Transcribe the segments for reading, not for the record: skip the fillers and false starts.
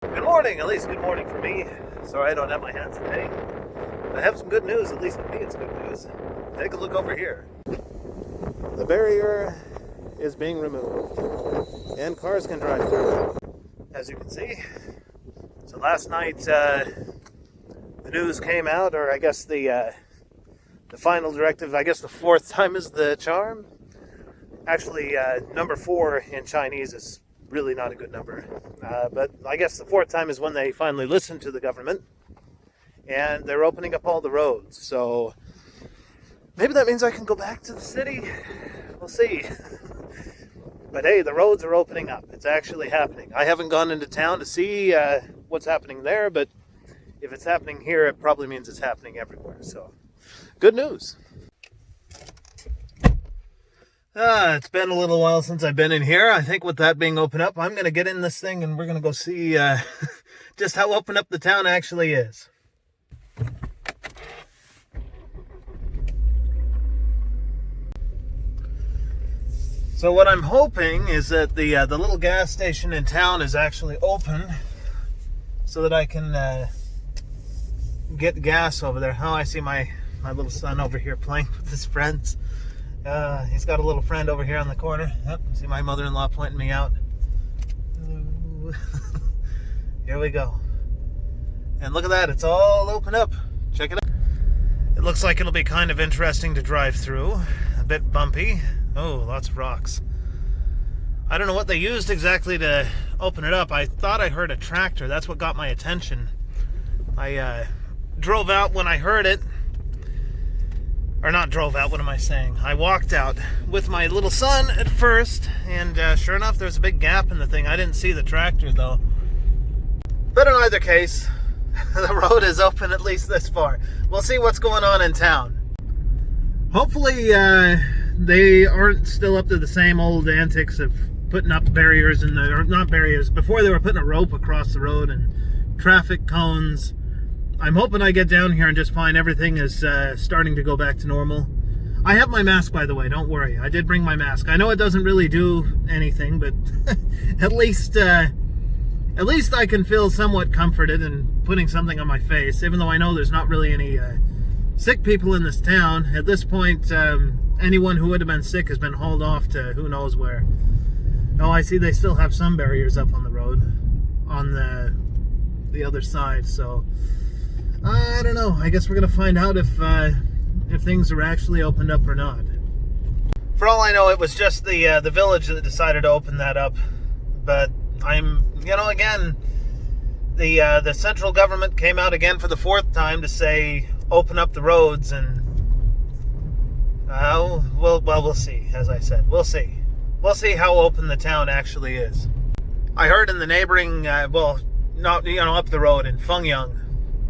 Good morning, at least good morning for me. Sorry I don't have my hat today. I have some good news, at least for me it's good news. Take a look over here. The barrier is being removed and cars can drive through, as you can see. So last night the news came out, or I guess the final directive, I guess the fourth time is the charm. Actually, number 4 in Chinese is really not a good number. But I guess the fourth time is when they finally listened to the government and they're opening up all the roads. So maybe that means I can go back to the city. We'll see. But hey, the roads are opening up. It's actually happening. I haven't gone into town to see what's happening there, but if it's happening here, it probably means it's happening everywhere. So good news. It's been a little while since I've been in here. I think with that being open up, I'm going to get in this thing and we're going to go see just how open up the town actually is. So what I'm hoping is that the little gas station in town is actually open so that I can get gas over there. Oh, I see my little son over here playing with his friends. He's got a little friend over here on the corner. Yep, see my mother-in-law pointing me out. Here we go. And look at that, it's all open up. Check it out. It looks like it'll be kind of interesting to drive through. A bit bumpy. Oh, lots of rocks. I don't know what they used exactly to open it up. I thought I heard a tractor. That's what got my attention. I drove out when I heard it. Or not drove out, what am I saying? I walked out with my little son at first, and sure enough, there's a big gap in the thing. I didn't see the tractor, though. But in either case, the road is open at least this far. We'll see what's going on in town. Hopefully, they aren't still up to the same old antics of putting up barriers, or not barriers. Before they were putting a rope across the road and traffic cones. I'm hoping I get down here and just find everything is starting to go back to normal. I have my mask, by the way, don't worry. I did bring my mask. I know it doesn't really do anything, but at least I can feel somewhat comforted in putting something on my face, even though I know there's not really any sick people in this town. At this point, anyone who would have been sick has been hauled off to who knows where. Oh, I see they still have some barriers up on the road on the other side, so I don't know. I guess we're going to find out if things are actually opened up or not. For all I know, it was just the village that decided to open that up. But again, the central government came out again for the fourth time to say open up the roads, and we'll see. As I said, we'll see. We'll see how open the town actually is. I heard in the neighboring, up the road in Fengyang,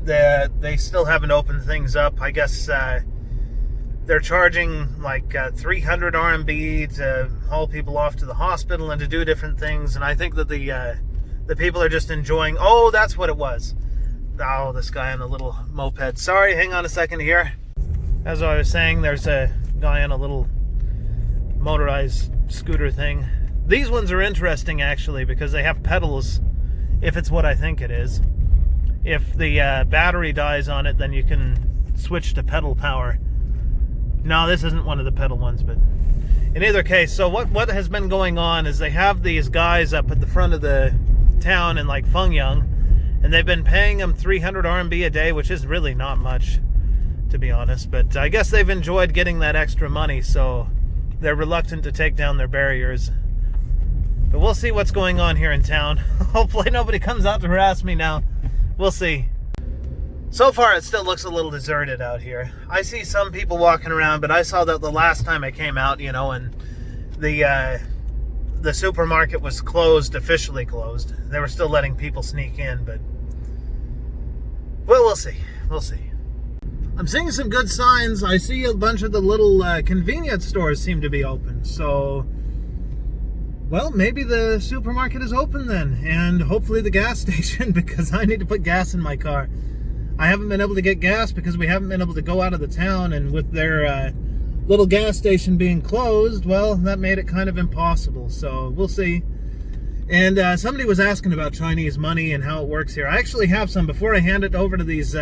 they still haven't opened things up. I guess they're charging like 300 RMB to haul people off to the hospital and to do different things. And I think that the people are just enjoying. Oh, that's what it was. Oh, this guy on a little moped. Sorry, hang on a second here. As I was saying, there's a guy on a little motorized scooter thing. These ones are interesting actually because they have pedals, if it's what I think it is. If the battery dies on it, then you can switch to pedal power. No, this isn't one of the pedal ones, but in either case, so what has been going on is they have these guys up at the front of the town in like Fengyang, and they've been paying them 300 RMB a day, which is really not much, to be honest. But I guess they've enjoyed getting that extra money, so they're reluctant to take down their barriers. But we'll see what's going on here in town. Hopefully nobody comes out to harass me now. We'll see. So far, it still looks a little deserted out here. I see some people walking around, but I saw that the last time I came out, and the supermarket was closed, officially closed. They were still letting people sneak in, but well, we'll see. We'll see. I'm seeing some good signs. I see a bunch of the little convenience stores seem to be open, so well, maybe the supermarket is open then, and hopefully the gas station, because I need to put gas in my car. I haven't been able to get gas because we haven't been able to go out of the town, and with their little gas station being closed, well, that made it kind of impossible. So we'll see. And somebody was asking about Chinese money and how it works here. I actually have some. Before I hand it over to these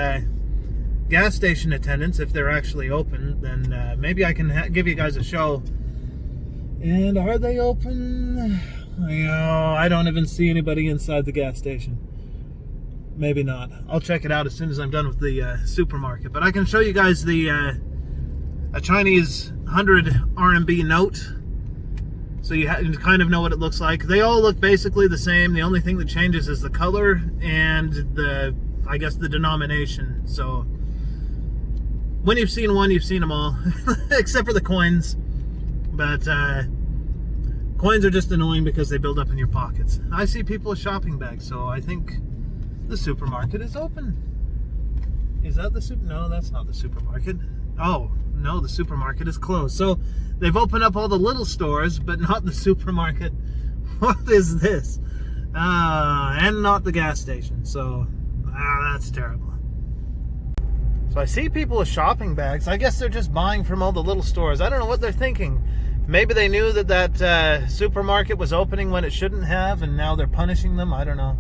gas station attendants, if they're actually open, then maybe I can give you guys a show. And are they open? I don't even see anybody inside the gas station. Maybe not. I'll check it out as soon as I'm done with the supermarket. But I can show you guys the a Chinese 100 RMB note, so you kind of know what it looks like. They all look basically the same. The only thing that changes is the color and I guess the denomination. So when you've seen one, you've seen them all, except for the coins. But coins are just annoying because they build up in your pockets. I see people with shopping bags, so I think the supermarket is open. Is that the super? No, that's not the supermarket. Oh, no, the supermarket is closed. So they've opened up all the little stores, but not the supermarket. What is this? And not the gas station. So, that's terrible. So I see people with shopping bags. I guess they're just buying from all the little stores. I don't know what they're thinking. Maybe they knew that supermarket was opening when it shouldn't have, and now they're punishing them. I don't know.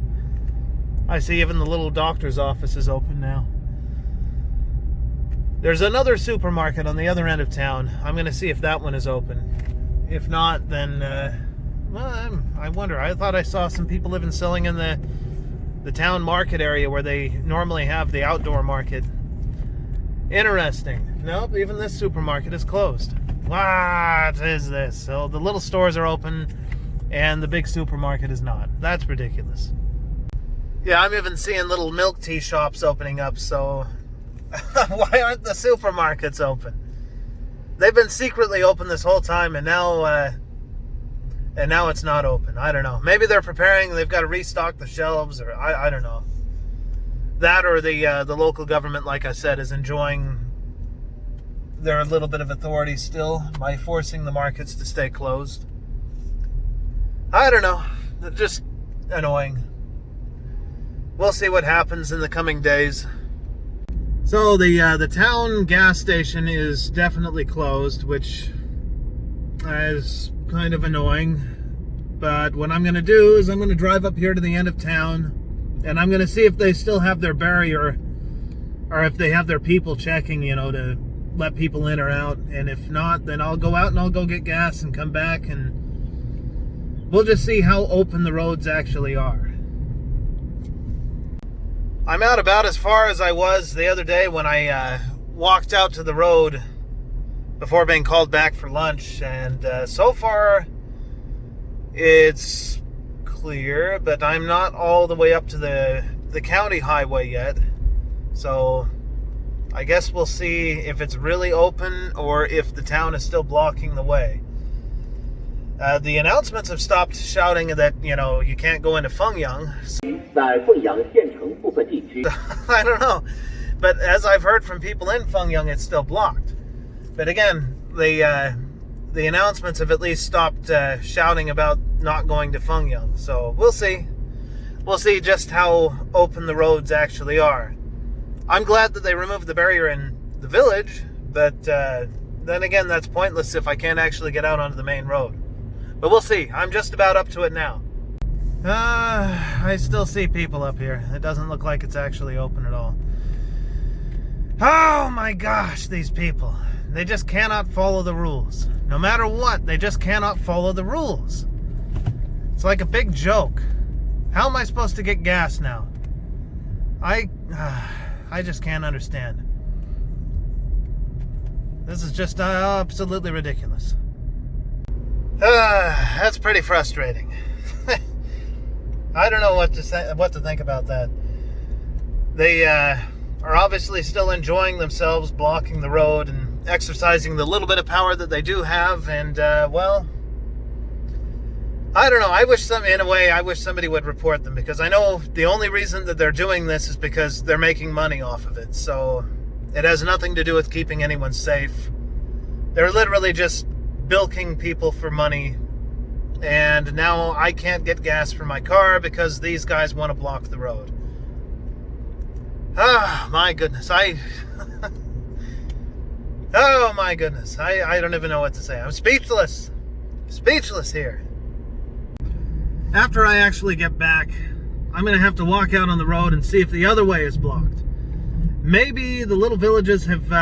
I see even the little doctor's office is open now. There's another supermarket on the other end of town. I'm going to see if that one is open. If not, then, well, I wonder. I thought I saw some people even selling in the town market area where they normally have the outdoor market. Interesting. Nope, even this supermarket is closed. What is this? So the little stores are open and the big supermarket is not. That's ridiculous. Yeah, I'm even seeing little milk tea shops opening up, so why aren't the supermarkets open? They've been secretly open this whole time, and now it's not open. I don't know. Maybe they're preparing. They've got to restock the shelves, or I don't know. That or the local government, like I said, is enjoying their little bit of authority still by forcing the markets to stay closed. I don't know. They're just annoying. We'll see what happens in the coming days. So the town gas station is definitely closed, which is kind of annoying. But what I'm going to do is I'm going to drive up here to the end of town, and I'm going to see if they still have their barrier, or if they have their people checking, to let people in or out. And if not, then I'll go out and I'll go get gas and come back, and we'll just see how open the roads actually are. I'm out about as far as I was the other day when I walked out to the road before being called back for lunch, and so far it's clear, but I'm not all the way up to the county highway yet. So I guess we'll see if it's really open or if the town is still blocking the way. The announcements have stopped shouting that, you can't go into Fengyang. I don't know. But as I've heard from people in Fengyang, it's still blocked. But again, the announcements have at least stopped shouting about not going to Fengyang. So we'll see. We'll see just how open the roads actually are. I'm glad that they removed the barrier in the village, but then again, that's pointless if I can't actually get out onto the main road. But we'll see. I'm just about up to it now. I still see people up here. It doesn't look like it's actually open at all. Oh my gosh, these people. They just cannot follow the rules. No matter what, they just cannot follow the rules. It's like a big joke. How am I supposed to get gas now? I just can't understand. This is just absolutely ridiculous. That's pretty frustrating. I don't know what to think about that. They are obviously still enjoying themselves, blocking the road and exercising the little bit of power that they do have. And well, I don't know. I wish somebody would report them, because I know the only reason that they're doing this is because they're making money off of it. So it has nothing to do with keeping anyone safe. They're literally just bilking people for money, and now I can't get gas for my car because these guys want to block the road. Oh my goodness, oh my goodness, I don't even know what to say. I'm speechless here. After I actually get back, I'm going to have to walk out on the road and see if the other way is blocked. Maybe the little villages have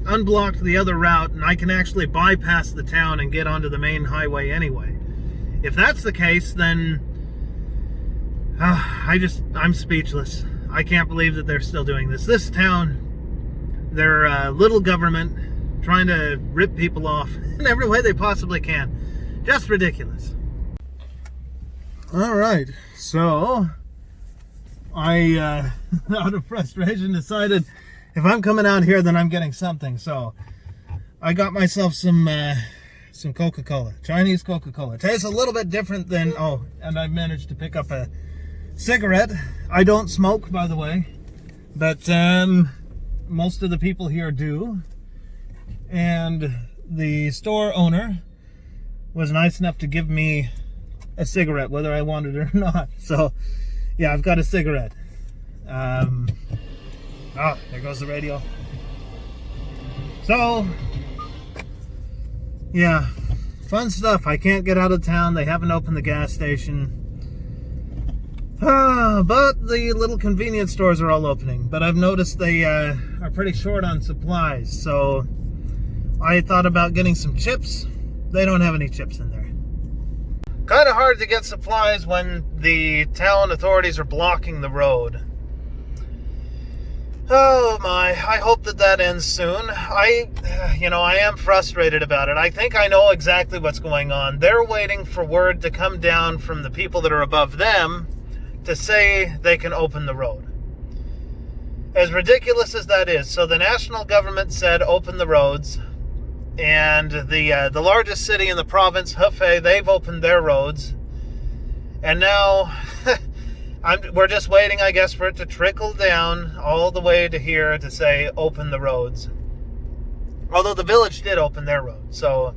unblocked the other route and I can actually bypass the town and get onto the main highway anyway. If that's the case, then I'm speechless. I can't believe that they're still doing this. This town, they're little government trying to rip people off in every way they possibly can. Just ridiculous. All right, so I, out of frustration, decided if I'm coming out here, then I'm getting something. So I got myself some Coca-Cola, Chinese Coca-Cola. It tastes a little bit different than, oh, and I managed to pick up a cigarette. I don't smoke, by the way, but most of the people here do. And the store owner was nice enough to give me a cigarette, whether I wanted it or not. So yeah, I've got a cigarette. Oh, there goes the radio. So yeah, fun stuff. I can't get out of town. They haven't opened the gas station. But the little convenience stores are all opening. But I've noticed they are pretty short on supplies. So I thought about getting some chips. They don't have any chips in there. Kind of hard to get supplies when the town authorities are blocking the road. Oh my, I hope that ends soon. I am frustrated about it. I think I know exactly what's going on. They're waiting for word to come down from the people that are above them to say they can open the road. As ridiculous as that is. So the national government said open the roads. And the largest city in the province, Hefei, they've opened their roads. And now we're just waiting, I guess, for it to trickle down all the way to here to say open the roads. Although the village did open their road. So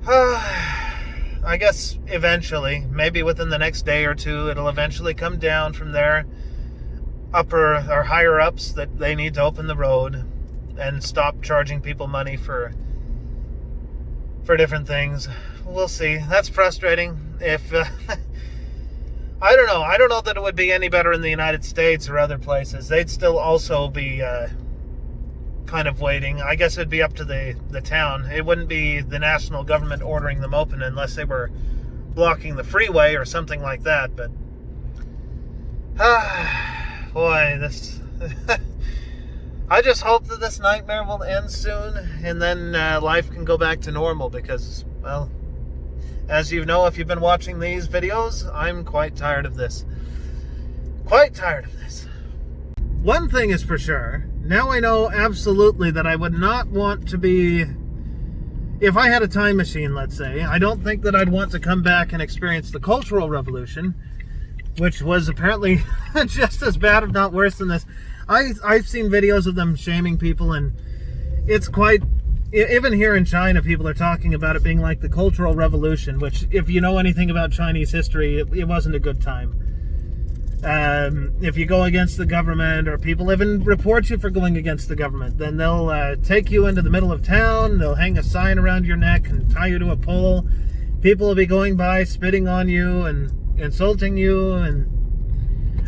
I guess eventually, maybe within the next day or two, it'll eventually come down from their upper or higher ups that they need to open the road and stop charging people money for different things. We'll see. That's frustrating. If I don't know. I don't know that it would be any better in the United States or other places. They'd still also be kind of waiting. I guess it'd be up to the town. It wouldn't be the national government ordering them open unless they were blocking the freeway or something like that. But boy, this I just hope that this nightmare will end soon and then life can go back to normal because, well, as you know, if you've been watching these videos, I'm quite tired of this. Quite tired of this. One thing is for sure, now I know absolutely that I would not want to be, if I had a time machine, let's say, I don't think that I'd want to come back and experience the Cultural Revolution, which was apparently just as bad, if not worse than this. I've seen videos of them shaming people, and it's quite, even here in China, people are talking about it being like the Cultural Revolution, which, if you know anything about Chinese history, it wasn't a good time. If you go against the government, or people even report you for going against the government, then they'll take you into the middle of town, they'll hang a sign around your neck and tie you to a pole. People will be going by, spitting on you and insulting you, and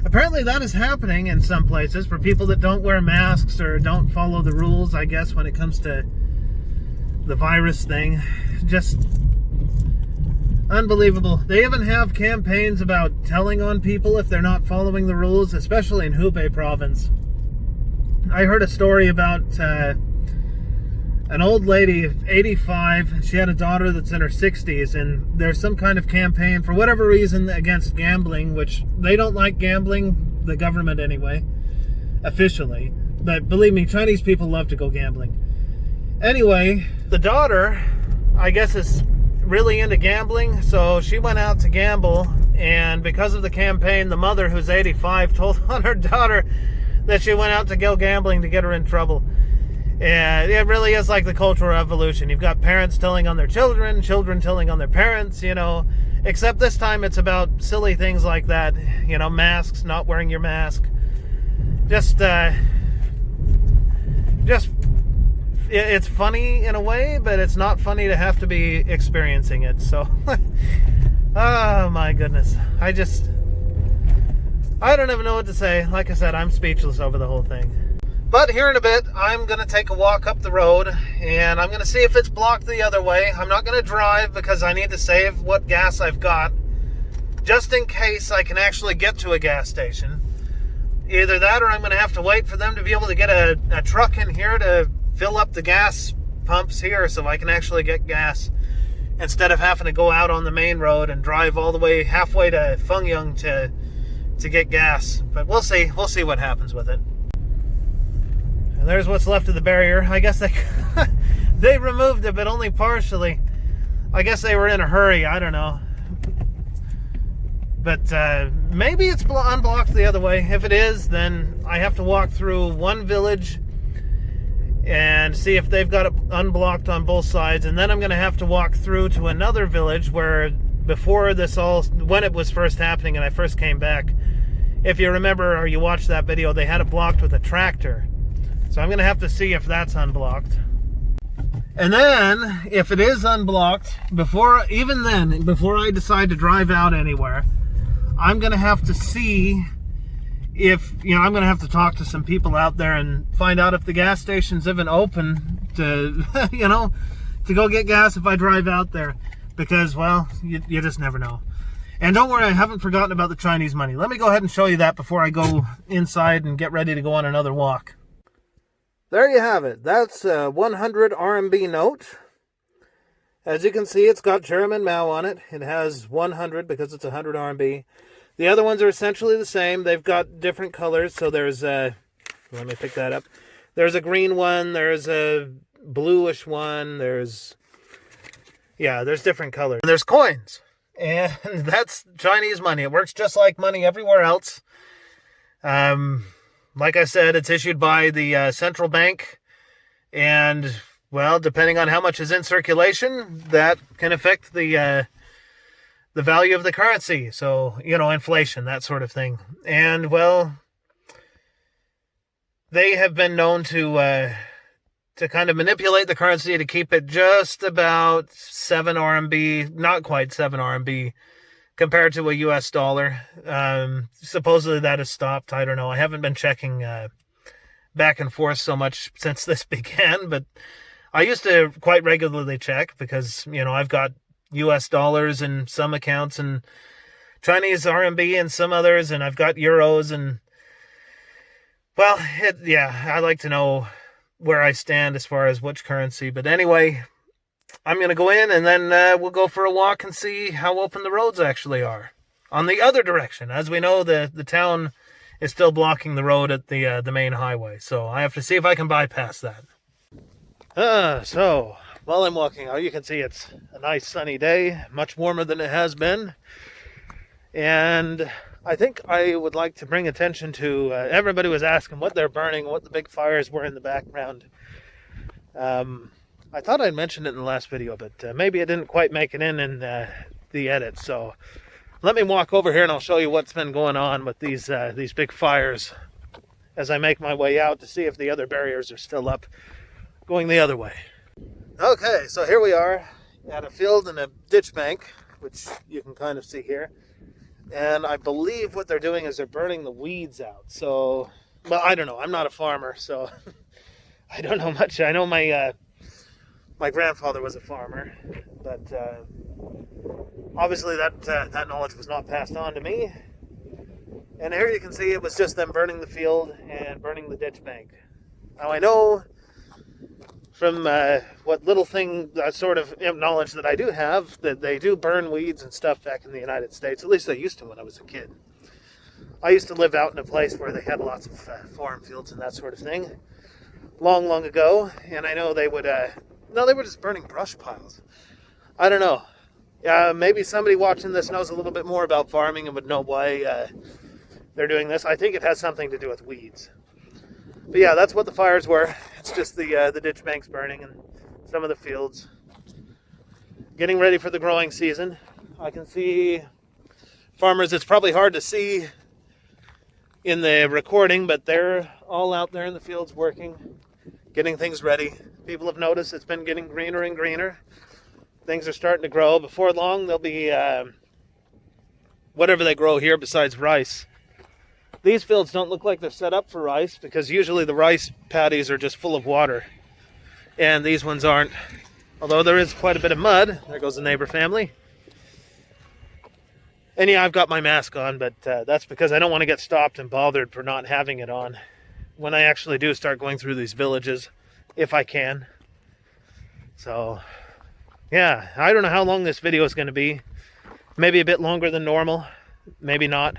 apparently that is happening in some places for people that don't wear masks or don't follow the rules, I guess, when it comes to the virus thing. Just unbelievable. They even have campaigns about telling on people if they're not following the rules, especially in Hubei province. I heard a story about an old lady, 85, she had a daughter that's in her 60s, and there's some kind of campaign, for whatever reason, against gambling, which they don't like gambling, the government anyway, officially. But believe me, Chinese people love to go gambling. Anyway, the daughter, I guess, is really into gambling, so she went out to gamble, and because of the campaign, the mother, who's 85, told on her daughter that she went out to go gambling to get her in trouble. And it really is like the Cultural Revolution. You've got parents telling on their children, children telling on their parents, you know, except this time it's about silly things like that, you know, masks, not wearing your mask. It's funny in a way, but it's not funny to have to be experiencing it. So Oh my goodness. I don't even know what to say. Like I said, I'm speechless over the whole thing. But here in a bit, I'm going to take a walk up the road, and I'm going to see if it's blocked the other way. I'm not going to drive because I need to save what gas I've got, just in case I can actually get to a gas station. Either that, or I'm going to have to wait for them to be able to get a truck in here to fill up the gas pumps here so I can actually get gas, instead of having to go out on the main road and drive all the way halfway to Fengyang to get gas. But we'll see what happens with it. And there's what's left of the barrier. I guess they removed it, but only partially. I guess they were in a hurry. I don't know. But maybe it's unblocked the other way. If it is, then I have to walk through one village and see if they've got it unblocked on both sides. And then I'm going to have to walk through to another village where before this when it was first happening and I first came back, if you remember or you watched that video, they had it blocked with a tractor. So I'm going to have to see if that's unblocked. And then, if it is unblocked, before I decide to drive out anywhere, I'm going to have to see if, I'm going to have to talk to some people out there and find out if the gas station's even open to, to go get gas if I drive out there. Because, well, you just never know. And don't worry, I haven't forgotten about the Chinese money. Let me go ahead and show you that before I go inside and get ready to go on another walk. There you have it. That's a 100 RMB note. As you can see, it's got Chairman Mao on it. It has 100 because it's 100 RMB. The other ones are essentially the same. They've got different colors. So there's let me pick that up. There's a green one. There's a bluish one. There's different colors. And there's coins. And that's Chinese money. It works just like money everywhere else. Like I said, it's issued by the central bank, and, well, depending on how much is in circulation, that can affect the value of the currency. So, inflation, that sort of thing. And, well, they have been known to kind of manipulate the currency to keep it just about 7 RMB, not quite 7 RMB, compared to a US dollar. Supposedly that has stopped. I don't know. I haven't been checking back and forth so much since this began, but I used to quite regularly check because, I've got US dollars in some accounts and Chinese RMB in some others, and I've got euros, and, well, I like to know where I stand as far as which currency. But anyway, I'm going to go in, and then we'll go for a walk and see how open the roads actually are. On the other direction, as we know, the town is still blocking the road at the main highway. So I have to see if I can bypass that. So while I'm walking out, you can see it's a nice sunny day, much warmer than it has been. And I think I would like to bring attention to, everybody was asking what they're burning, what the big fires were in the background. I thought I'd mentioned it in the last video, but maybe it didn't quite make it in the edit. So let me walk over here and I'll show you what's been going on with these big fires as I make my way out to see if the other barriers are still up, going the other way. Okay, so here we are at a field and a ditch bank, which you can kind of see here. And I believe what they're doing is they're burning the weeds out. So, well, I don't know. I'm not a farmer, so I don't know much. I know my grandfather was a farmer, but obviously that knowledge was not passed on to me. And here you can see it was just them burning the field and burning the ditch bank. Now I know from what little sort of knowledge that I do have, that they do burn weeds and stuff back in the United States. At least they used to when I was a kid. I used to live out in a place where they had lots of farm fields and that sort of thing, long, long ago. And I know they would, they were just burning brush piles. I don't know. Maybe somebody watching this knows a little bit more about farming and would know why they're doing this. I think it has something to do with weeds. But yeah, that's what the fires were. It's just the ditch banks burning and some of the fields. Getting ready for the growing season. I can see farmers, it's probably hard to see in the recording, but they're all out there in the fields working, getting things ready. People have noticed it's been getting greener and greener. Things are starting to grow. Before long, they'll be whatever they grow here besides rice. These fields don't look like they're set up for rice because usually the rice paddies are just full of water. And these ones aren't. Although there is quite a bit of mud. There goes the neighbor family. And yeah, I've got my mask on, but that's because I don't want to get stopped and bothered for not having it on when I actually do start going through these villages, if I can. So, yeah, I don't know how long this video is going to be. Maybe a bit longer than normal, maybe not.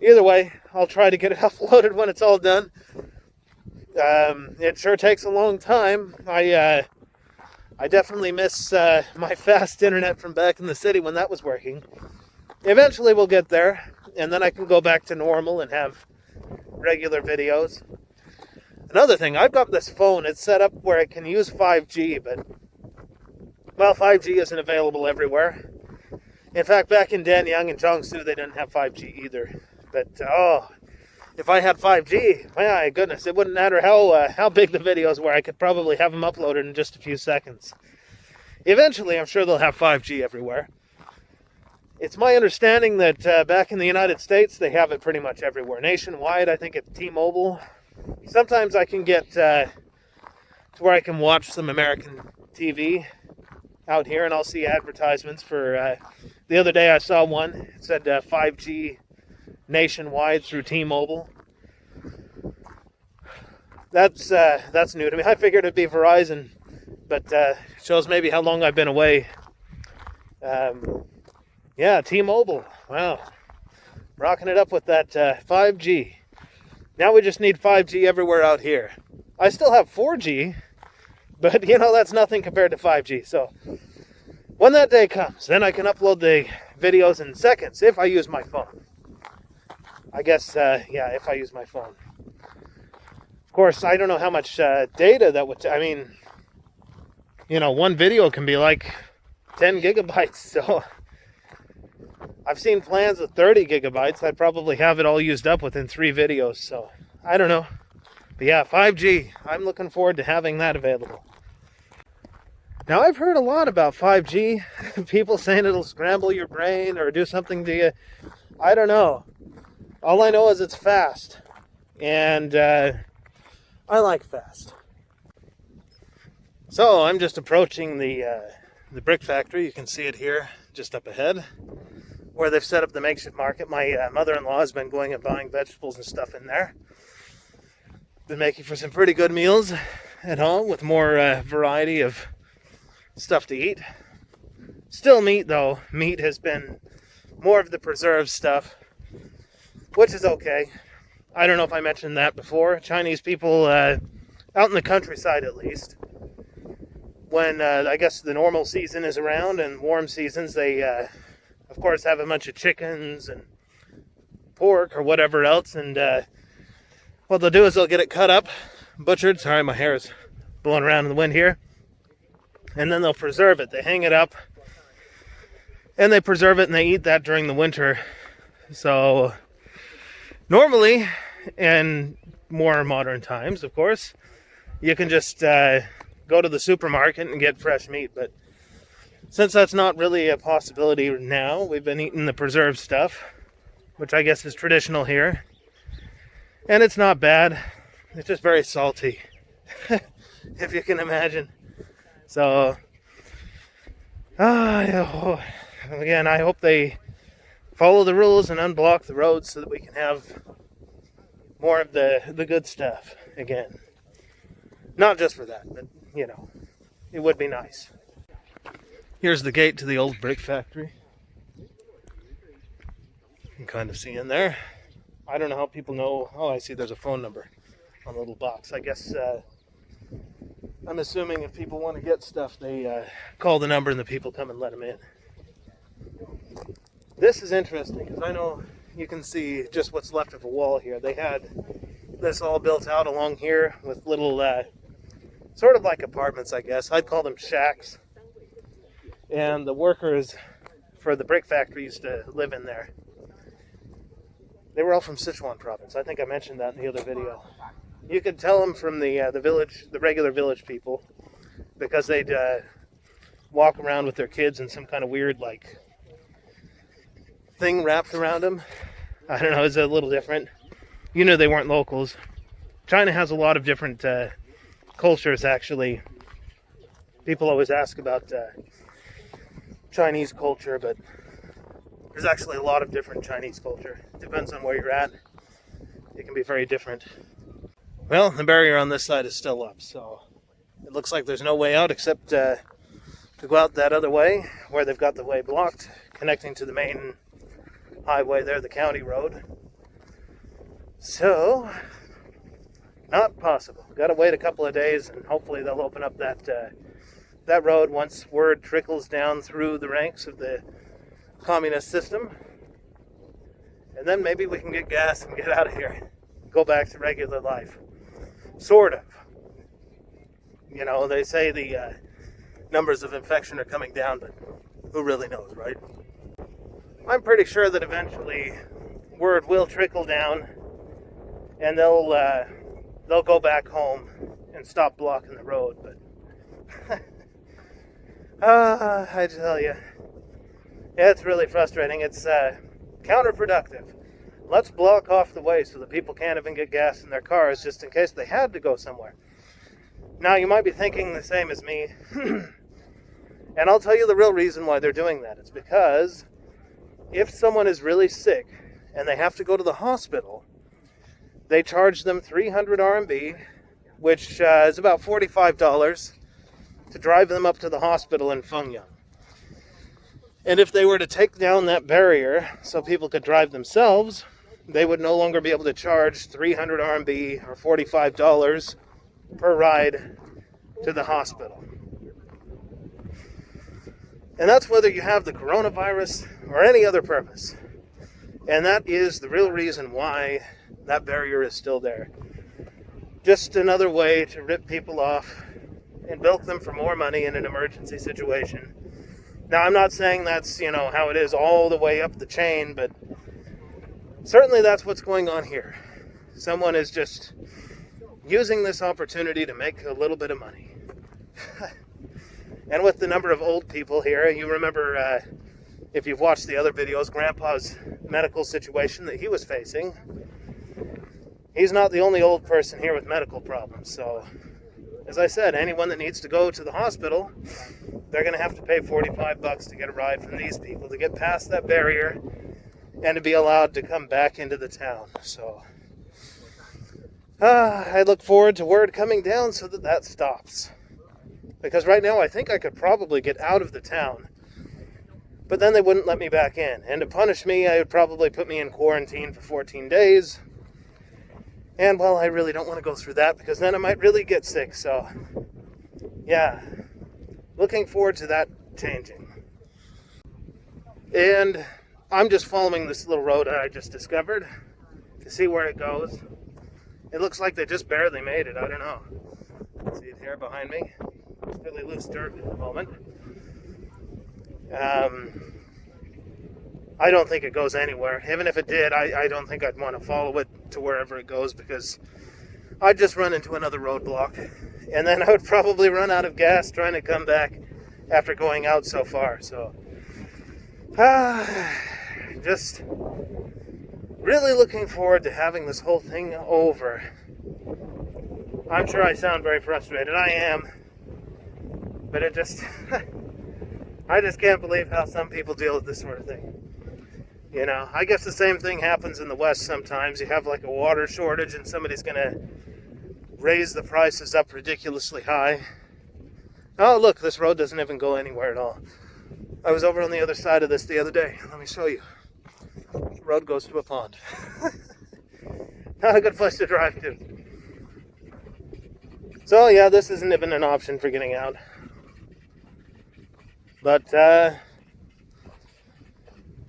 Either way, I'll try to get it uploaded when it's all done. It sure takes a long time. I definitely miss my fast internet from back in the city when that was working. Eventually we'll get there, and then I can go back to normal and have regular videos. Another thing, I've got this phone. It's set up where it can use 5G, but, well, 5G isn't available everywhere. In fact, back in Danyang and Jiangsu, they didn't have 5G either. But, oh, if I had 5G, my goodness, it wouldn't matter how big the videos were. I could probably have them uploaded in just a few seconds. Eventually, I'm sure they'll have 5G everywhere. It's my understanding that back in the United States, they have it pretty much everywhere. Nationwide, I think it's T-Mobile. Sometimes I can get to where I can watch some American TV out here, and I'll see advertisements for... the other day I saw one. It said 5G nationwide through T-Mobile. That's new to me. I figured it'd be Verizon, but shows maybe how long I've been away. Yeah, T-Mobile. Wow. Rocking it up with that 5G. Now we just need 5G everywhere out here. I still have 4G, but you know, that's nothing compared to 5G. So when that day comes, then I can upload the videos in seconds if I use my phone. I guess, yeah, if I use my phone. Of course, I don't know how much data that would... I mean, you know, one video can be like 10 gigabytes, so... I've seen plans of 30 gigabytes. I'd probably have it all used up within 3 videos, so I don't know. But yeah, 5G. I'm looking forward to having that available. Now, I've heard a lot about 5G. People saying it'll scramble your brain or do something to you. I don't know. All I know is it's fast. And I like fast. So, I'm just approaching the brick factory. You can see it here, just up ahead, where they've set up the makeshift market. My mother-in-law has been going and buying vegetables and stuff in there. Been making for some pretty good meals at home with more variety of stuff to eat. Still meat, though. Meat has been more of the preserved stuff, which is okay. I don't know if I mentioned that before. Chinese people, out in the countryside at least, when I guess the normal season is around and warm seasons, they of course have a bunch of chickens and pork or whatever else, and what they'll do is they'll get it cut up, butchered. Sorry, my hair is blowing around in the wind here. And then they'll preserve it. They hang it up and they preserve it, and they eat that during the winter. So normally, in more modern times, of course, you can just go to the supermarket and get fresh meat. But since that's not really a possibility now, we've been eating the preserved stuff, which I guess is traditional here. And it's not bad. It's just very salty, if you can imagine. So, again, I hope they follow the rules and unblock the roads so that we can have more of the good stuff again. Not just for that, but, you know, it would be nice. Here's the gate to the old brick factory. You can kind of see in there. I don't know how people know. Oh, I see there's a phone number on the little box. I guess, I'm assuming if people want to get stuff, they call the number and the people come and let them in. This is interesting because I know you can see just what's left of a wall here. They had this all built out along here with little, sort of like apartments, I guess. I'd call them shacks. And the workers for the brick factory used to live in there. They were all from Sichuan province. I think I mentioned that in the other video. You could tell them from the village, the regular village people, because they'd walk around with their kids in some kind of weird, like, thing wrapped around them. I don't know, it's a little different. You knew they weren't locals. China has a lot of different cultures, actually. People always ask about Chinese culture, but there's actually a lot of different Chinese culture. Depends on where you're at. It can be very different. Well, the barrier on this side is still up, so it looks like there's no way out except to go out that other way, where they've got the way blocked, connecting to the main highway there, the county road. So, not possible. Got to wait a couple of days, and hopefully they'll open up that road once word trickles down through the ranks of the communist system. And then maybe we can get gas and get out of here. Go back to regular life. Sort of. You know, they say the numbers of infection are coming down, but who really knows, right? I'm pretty sure that eventually word will trickle down and they'll go back home and stop blocking the road, but I tell you, it's really frustrating. It's counterproductive. Let's block off the way so that people can't even get gas in their cars just in case they had to go somewhere. Now, you might be thinking the same as me, and I'll tell you the real reason why they're doing that. It's because if someone is really sick and they have to go to the hospital, they charge them 300 RMB, which is about $45, to drive them up to the hospital in Fengyang. And if they were to take down that barrier so people could drive themselves, they would no longer be able to charge 300 RMB or $45 per ride to the hospital. And that's whether you have the coronavirus or any other purpose. And that is the real reason why that barrier is still there. Just another way to rip people off and bilk them for more money in an emergency situation. Now, I'm not saying that's, how it is all the way up the chain, but certainly that's what's going on here. Someone is just using this opportunity to make a little bit of money. And with the number of old people here, you remember, if you've watched the other videos, Grandpa's medical situation that he was facing. He's not the only old person here with medical problems. So, as I said, anyone that needs to go to the hospital, they're going to have to pay $45 to get a ride from these people to get past that barrier and to be allowed to come back into the town. So, I look forward to word coming down so that stops. Because right now I think I could probably get out of the town, but then they wouldn't let me back in. And to punish me, I would probably put me in quarantine for 14 days. And, well, I really don't want to go through that because then I might really get sick. So, yeah, looking forward to that changing. And I'm just following this little road I just discovered to see where it goes. It looks like they just barely made it. I don't know. See it here behind me? It's really loose dirt at the moment. I don't think it goes anywhere. Even if it did, I don't think I'd want to follow it to wherever it goes because I'd just run into another roadblock. And then I would probably run out of gas trying to come back after going out so far. So, just really looking forward to having this whole thing over. I'm sure I sound very frustrated. I am. But it just, I just can't believe how some people deal with this sort of thing. I guess the same thing happens in the West sometimes. You have like a water shortage and somebody's going to raise the prices up ridiculously high. Oh, look, this road doesn't even go anywhere at all. I was over on the other side of this the other day. Let me show you. The road goes to a pond. Not a good place to drive to. So, yeah, this isn't even an option for getting out. But,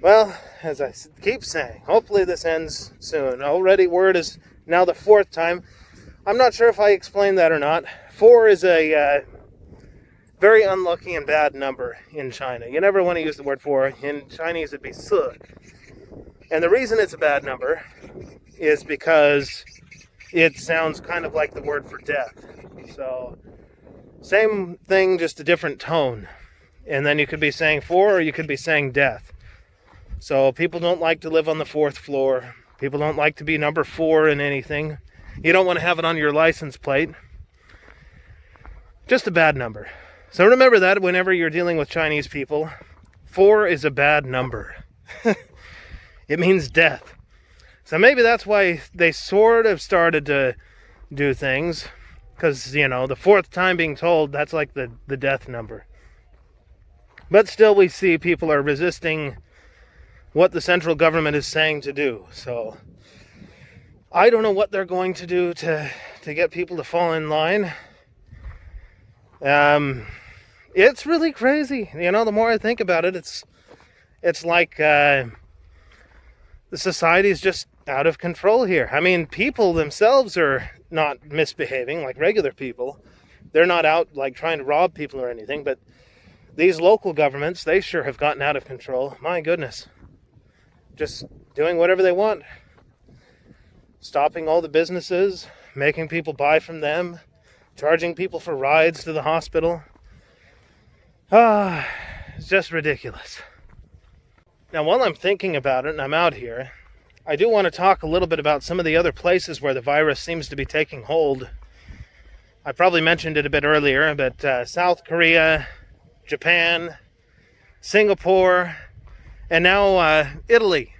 well, as I keep saying, hopefully this ends soon. Already word is now the 4th time. I'm not sure if I explained that or not. 4 is a very unlucky and bad number in China. You never want to use the word 4. In Chinese, it'd be 4. And the reason it's a bad number is because it sounds kind of like the word for death. So, same thing, just a different tone. And then you could be saying 4 or you could be saying death. So people don't like to live on the 4th floor. People don't like to be number 4 in anything. You don't want to have it on your license plate. Just a bad number. So remember that whenever you're dealing with Chinese people. 4 is a bad number. It means death. So maybe that's why they sort of started to do things. Because, you know, the 4th time being told, that's like the death number. But still we see people are resisting what the central government is saying to do. So I don't know what they're going to do to get people to fall in line. It's really crazy. You know, the more I think about it, it's like the society is just out of control here. I mean, people themselves are not misbehaving like regular people. They're not out like trying to rob people or anything, but these local governments, they sure have gotten out of control. My goodness. Just doing whatever they want. Stopping all the businesses, making people buy from them, charging people for rides to the hospital. It's just ridiculous. Now, while I'm thinking about it and I'm out here, I do want to talk a little bit about some of the other places where the virus seems to be taking hold. I probably mentioned it a bit earlier, but South Korea, Japan, Singapore, and now Italy.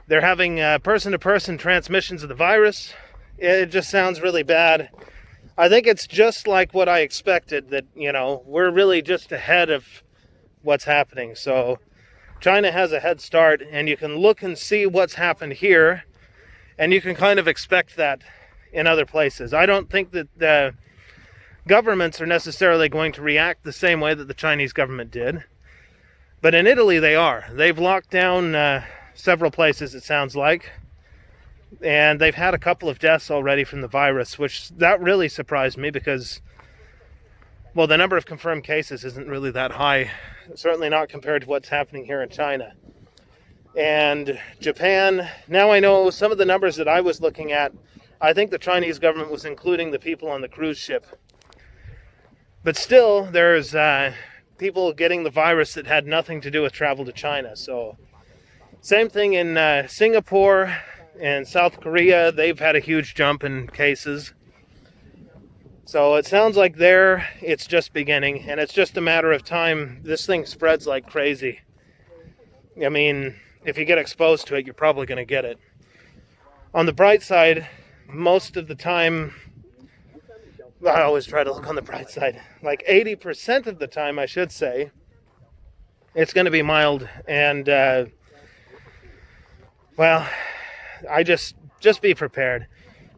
They're having person-to-person transmissions of the virus. It just sounds really bad. I think it's just like what I expected, that, you know, we're really just ahead of what's happening. So China has a head start, and you can look and see what's happened here, and you can kind of expect that in other places. I don't think that the governments are necessarily going to react the same way that the Chinese government did. But in Italy, they are. They've locked down several places, it sounds like. And they've had a couple of deaths already from the virus, which that really surprised me because, well, the number of confirmed cases isn't really that high. Certainly not compared to what's happening here in China. And Japan, now I know some of the numbers that I was looking at, I think the Chinese government was including the people on the cruise ship. But still, there's people getting the virus that had nothing to do with travel to China. So same thing in Singapore and South Korea. They've had a huge jump in cases. So it sounds like there it's just beginning, and it's just a matter of time. This thing spreads like crazy. I mean, if you get exposed to it, you're probably going to get it. On the bright side, most of the time, I always try to look on the bright side. Like 80% of the time, I should say, it's going to be mild. And, well, I just be prepared.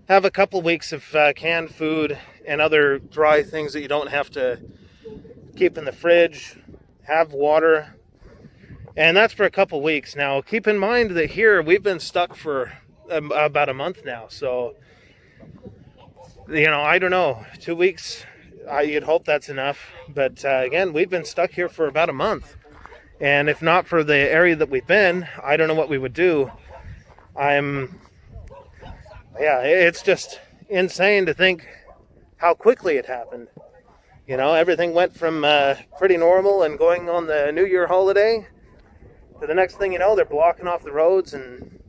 Have a couple weeks of canned food and other dry things that you don't have to keep in the fridge. Have water. And that's for a couple weeks. Now, keep in mind that here we've been stuck for about a month now. So, you know, I don't know. 2 weeks, you'd hope that's enough. But again, we've been stuck here for about a month. And if not for the area that we've been, I don't know what we would do. Yeah, it's just insane to think how quickly it happened. You know, everything went from pretty normal and going on the New Year holiday to the next thing you know, they're blocking off the roads and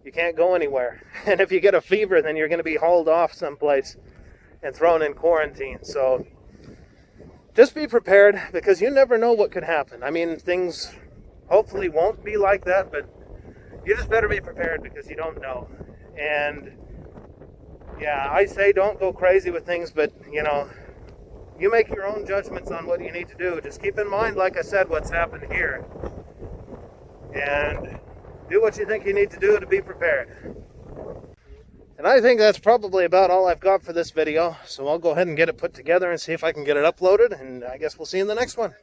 you can't go anywhere. And if you get a fever, then you're going to be hauled off someplace and thrown in quarantine. So just be prepared, because you never know what could happen. I mean, things hopefully won't be like that, but you just better be prepared because you don't know. And yeah, I say don't go crazy with things, but you know, you make your own judgments on what you need to do. Just keep in mind, like I said, what's happened here. And do what you think you need to do to be prepared. And I think that's probably about all I've got for this video. So I'll go ahead and get it put together and see if I can get it uploaded. And I guess we'll see you in the next one.